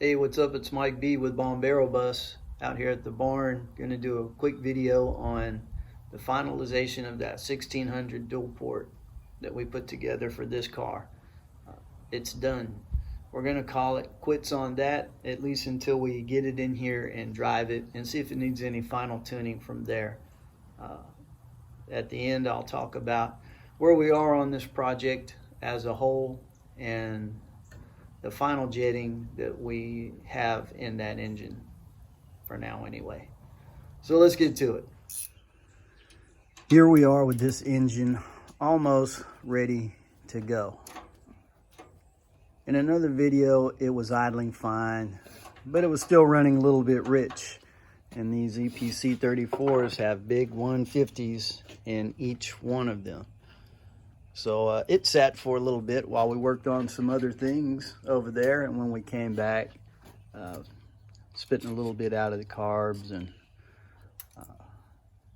Hey, what's up? It's Mike B with Bombero Bus out here at the barn. Gonna do a quick video on the finalization of that 1600 dual port that we put together for this car. It's done. We're gonna call it quits on that, at least until we get it in here and drive it and see if it needs any final tuning from there. At the end, I'll talk about where we are on this project as a whole and the final jetting that we have in that engine for now anyway. So let's get to it. Here we are with this engine almost ready to go. In another video, it was idling fine, but it was still running a little bit rich. And these EPC 34s have big 150s in each one of them. So it sat for a little bit while we worked on some other things over there. And when we came back, spitting a little bit out of the carbs, and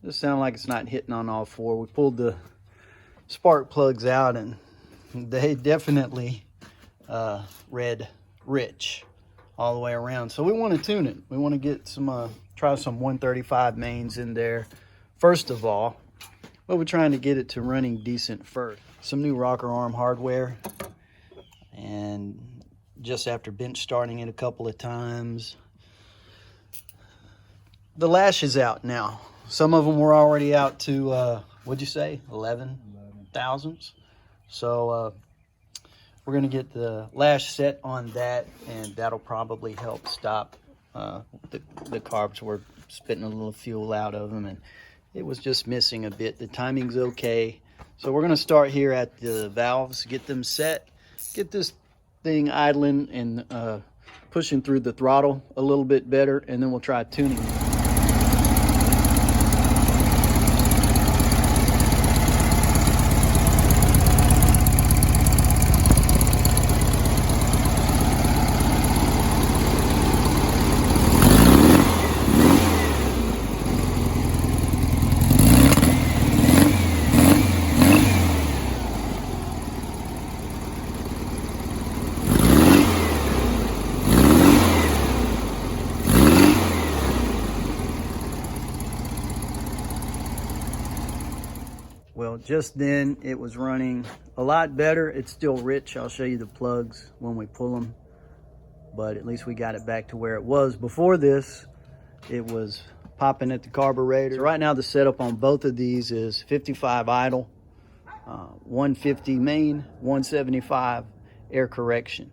just sounded like it's not hitting on all four. We pulled the spark plugs out and they definitely read rich all the way around. So we want to tune it. We want to get some, try some 135 mains in there first of all. But we're trying to get it to running decent first. Some new rocker arm hardware, and just after bench starting it a couple of times, the lash is out now. Some of them were already out to what'd you say, 11 thousandths. So we're going to get the lash set on that, and that'll probably help stop the carbs. We're spitting a little fuel out of them, and it was just missing a bit. The timing's okay. So we're going to start here at the valves, get them set, get this thing idling and pushing through the throttle a little bit better, and then we'll try tuning it. Well, just then it was running a lot better. It's still rich. I'll show you the plugs when we pull them, but at least we got it back to where it was. Before this, it was popping at the carburetor. So right now the setup on both of these is 55 idle, 150 main, 175 air correction.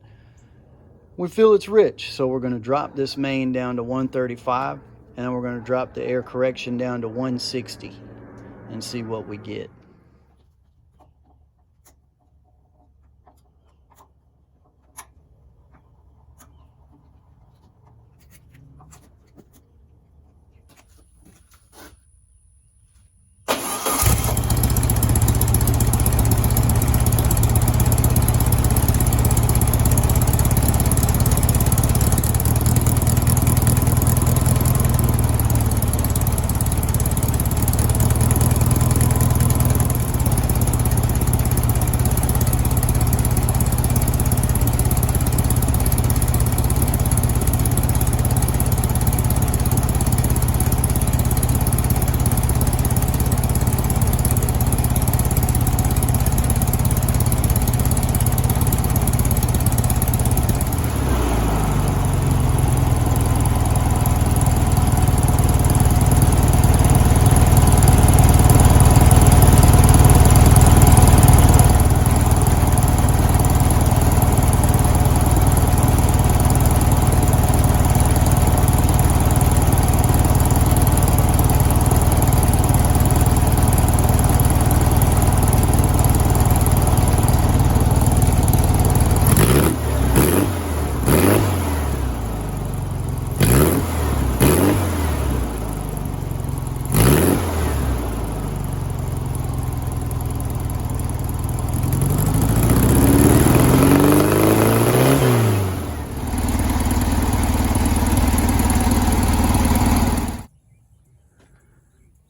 We feel it's rich, so we're going to drop this main down to 135, and then we're going to drop the air correction down to 160 and see what we get.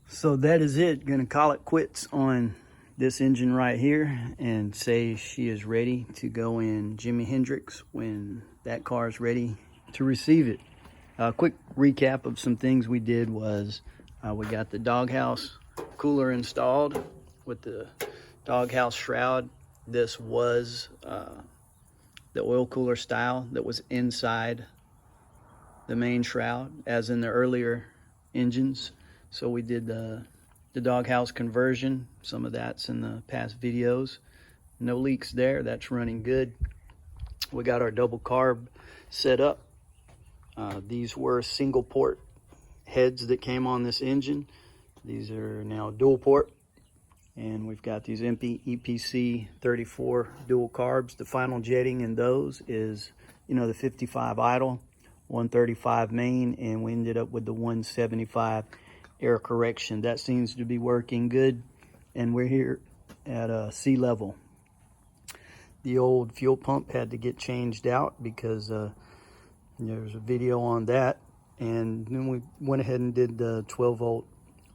So that is it. Gonna call it quits on this engine right here and say she is ready to go in Jimi Hendrix when that car is ready to receive it. A quick recap of some things we did was we got the doghouse cooler installed with the doghouse shroud. This was the oil cooler style that was inside the main shroud, as in the earlier engines. So we did the doghouse conversion. Some of that's in the past videos. No leaks there. That's running good. We got our double carb set up. These were single port heads that came on this engine. These are now dual port. And we've got these EPC 34 dual carbs. The final jetting in those is, the 55 idle, 135 main, and we ended up with the 175 air correction. That seems to be working good, and we're here at sea level. The old fuel pump had to get changed out because there's a video on that, and then we went ahead and did the 12 volt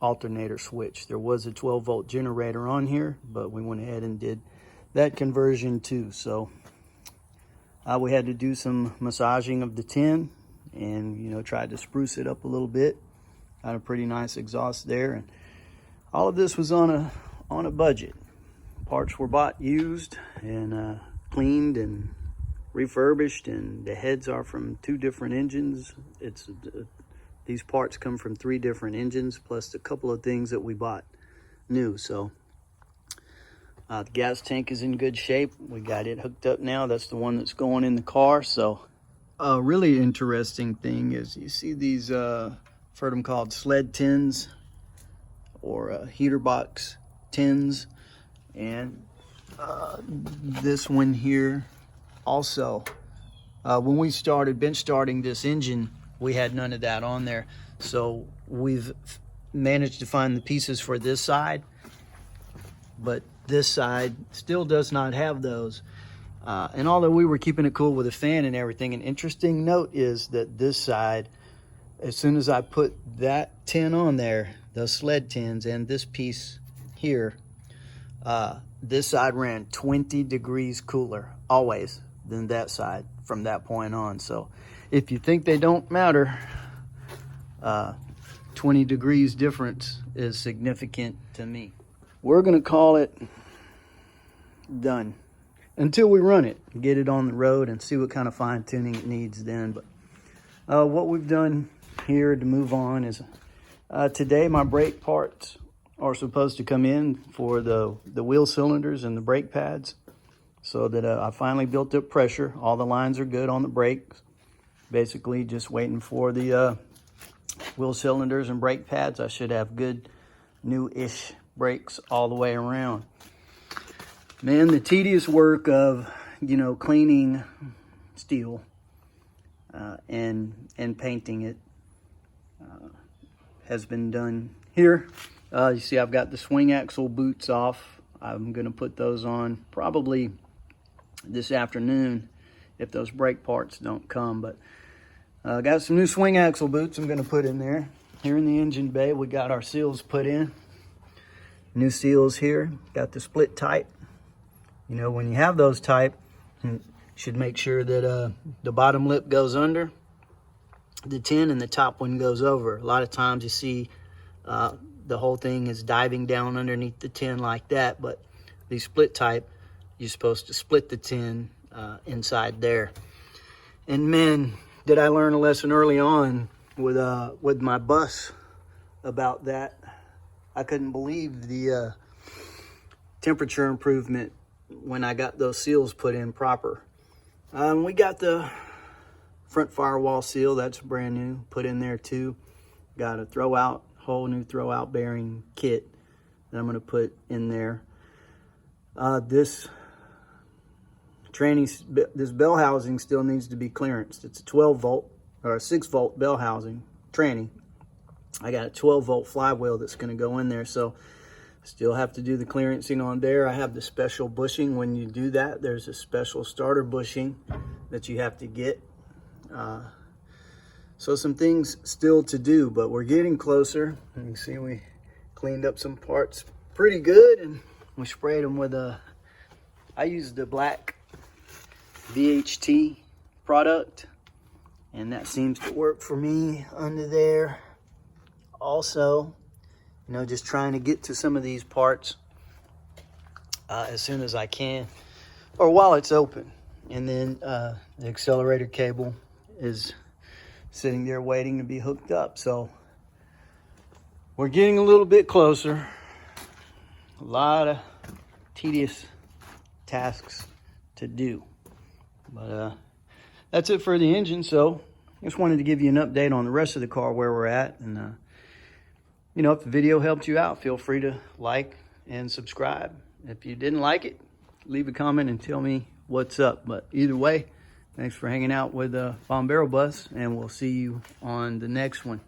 alternator switch. There was a 12 volt generator on here, but we went ahead and did that conversion too. So we had to do some massaging of the tin and tried to spruce it up a little bit. Got a pretty nice exhaust there, and all of this was on a budget. Parts were bought used and cleaned and refurbished, and the heads are from 2 different engines. These parts come from 3 different engines, plus a couple of things that we bought new. So the gas tank is in good shape. We got it hooked up now. That's the one that's going in the car. So a really interesting thing is you see these I've heard them called sled tins or heater box tins, and this one here also. When we been starting this engine, we had none of that on there, so we've managed to find the pieces for this side, but this side still does not have those. And although we were keeping it cool with a fan and everything, an interesting note is that this side, as soon as I put that tin on there, the sled tins, and this piece here, this side ran 20 degrees cooler always than that side from that point on. So if you think they don't matter, 20 degrees difference is significant to me. We're gonna call it done until we run it, get it on the road and see what kind of fine tuning it needs then. But what we've done here to move on is today my brake parts are supposed to come in for the wheel cylinders and the brake pads, so that I finally built up pressure. All the lines are good on the brakes. Basically just waiting for the wheel cylinders and brake pads. I should have good new-ish brakes all the way around. Man, the tedious work of cleaning steel and painting it has been done here. You see I've got the swing axle boots off. I'm going to put those on probably this afternoon if those brake parts don't come. But got some new swing axle boots I'm going to put in there. Here in the engine bay, we got our seals put in. New seals here. Got the split type. When you have those type, you should make sure that the bottom lip goes under the tin and the top one goes over. A lot of times you see the whole thing is diving down underneath the tin like that, but these split type, you're supposed to split the tin inside there. And man, did I learn a lesson early on with my bus about that. I couldn't believe the temperature improvement when I got those seals put in proper. We got the front firewall seal, that's brand new, put in there too. Got a whole new throw out bearing kit that I'm going to put in there. This bell housing still needs to be clearanced. It's a 12 volt or a 6 volt bell housing tranny. I got a 12 volt flywheel that's going to go in there, so still have to do the clearancing on there. I have the special bushing. When you do that, there's a special starter bushing that you have to get. So some things still to do, but we're getting closer. You can see we cleaned up some parts pretty good, and we sprayed them with I used the black VHT product, And that seems to work for me under there. Also, you know, just trying to get to some of these parts as soon as I can, or while it's open. And then the accelerator cable is sitting there waiting to be hooked up. So we're getting a little bit closer. A lot of tedious tasks to do. But that's it for the engine. So just wanted to give you an update on the rest of the car, where we're at. And, you know, if the video helped you out, feel free to like and subscribe. If you didn't like it, leave a comment and tell me what's up. But either way, thanks for hanging out with Bombero Bus, and we'll see you on the next one.